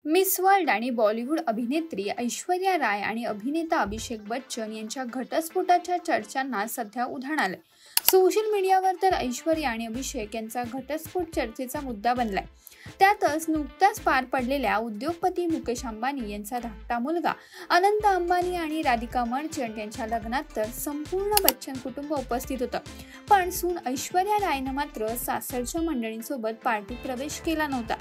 Miss world आणि बॉलिवूड अभिनेत्री ऐश्वर्या राय आणि अभिनेता अभिषेक बच्चन यांच्या घटस्फोटाच्या चर्चांना सध्या उधाण आलंय. सोशल मीडियावर तर ऐश्वर्या आणि अभिषेक यांचा घटस्फोट चर्चेचा मुद्दा बनलाय. त्यातच नुकताच पार पडलेल्या उद्योगपती मुकेश अंबानी यांचा धाकटा मुलगा अनंत अंबानी आणि राधिका मर्चंट यांच्या लग्नात तर संपूर्ण बच्चन कुटुंब उपस्थित होतं. पण सून ऐश्वर्या रायनं मात्र सासरच्या मंडळींसोबत पार्टीत प्रवेश केला नव्हता.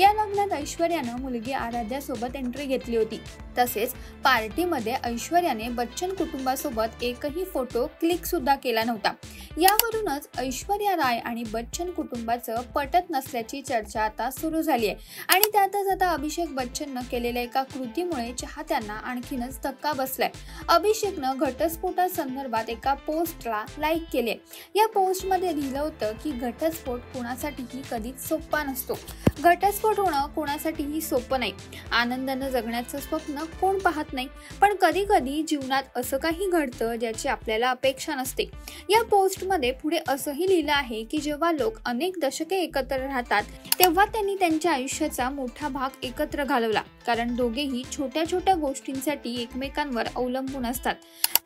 या लग्नात ऐश्वर्यानं मुलगी आराध्यासोबत एंट्री घेतली होती. तसेच पार्टीमध्ये ऐश्वर्याने बच्चन कुटुंबासोबत एकही फोटो क्लिक सुद्धा केला नव्हता. यावरूनच ऐश्वर्या राय आणि बच्चन कुटुंबाचं पटत नसल्याची चर्चा आता सुरू झाली आहे. आणि त्यातच आता अभिषेक बच्चननं केलेल्या एका कृतीमुळे चाहत्यांना आणखीनच धक्का बसलाय. अभिषेकनं घटस्फोटासंदर्भात एका पोस्टला लाईक केले. या पोस्टमध्ये लिहिलं होतं की घटस्फोट कोणासाठीही कधीच सोपा नसतो. घटस्फोट होणं कोणासाठीही सोपं नाही. आनंदानं जगण्याचं स्वप्न कोण पाहत नाही, पण कधी कधी जीवनात असं काही घडतं ज्याची आपल्याला अपेक्षा नसते. या पोस्टमध्ये पुढे असंही लिहिलं आहे की जेव्हा लोक अनेक दशके एकत्र राहतात तेव्हा त्यांनी त्यांच्या आयुष्याचा मोठा भाग एकत्र घालवला, कारण दोघेही छोट्या छोट्या गोष्टींसाठी एकमेकांवर अवलंबून असतात.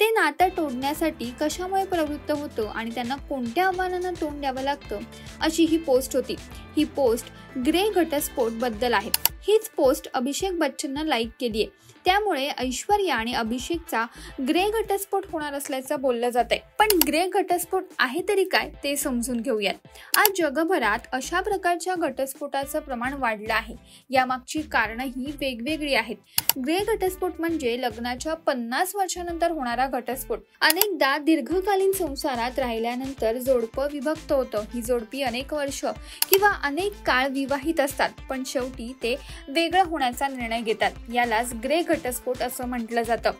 ते नातं तोडण्यासाठी कशामुळे प्रवृत्त होतं आणि त्यांना कोणत्या आव्हानांना तोंड द्यावं लागतं, अशी ही पोस्ट होती. ही पोस्ट ग्रे घटस्फोट बद्दल आहे. हीच पोस्ट अभिषेक बच्चननं लाईक केली आहे. त्यामुळे ऐश्वर्या आणि अभिषेकचा ग्रे घटस्फोट होणार असल्याचं बोललं जातंय. पण ग्रे घटस्फोट आहे तरी काय ते समजून घेऊयात. आज जगभरात अशा प्रकारच्या घटस्फोटाचं प्रमाण वाढलं आहे. यामागची कारणंही वेगवेगळी आहेत. ग्रे घटस्फोट म्हणजे लग्नाच्या 50 वर्षानंतर होणारा घटस्फोट. अनेकदा दीर्घकालीन संसारात राहिल्यानंतर जोडपं विभक्त होतं. ही जोडपी अनेक वर्ष किंवा अनेक काळ विवाहित असतात, पण शेवटी ते वेगळं होण्याचा निर्णय घेतात. यालाच ग्रे घटस्फोट असं म्हटलं जातं.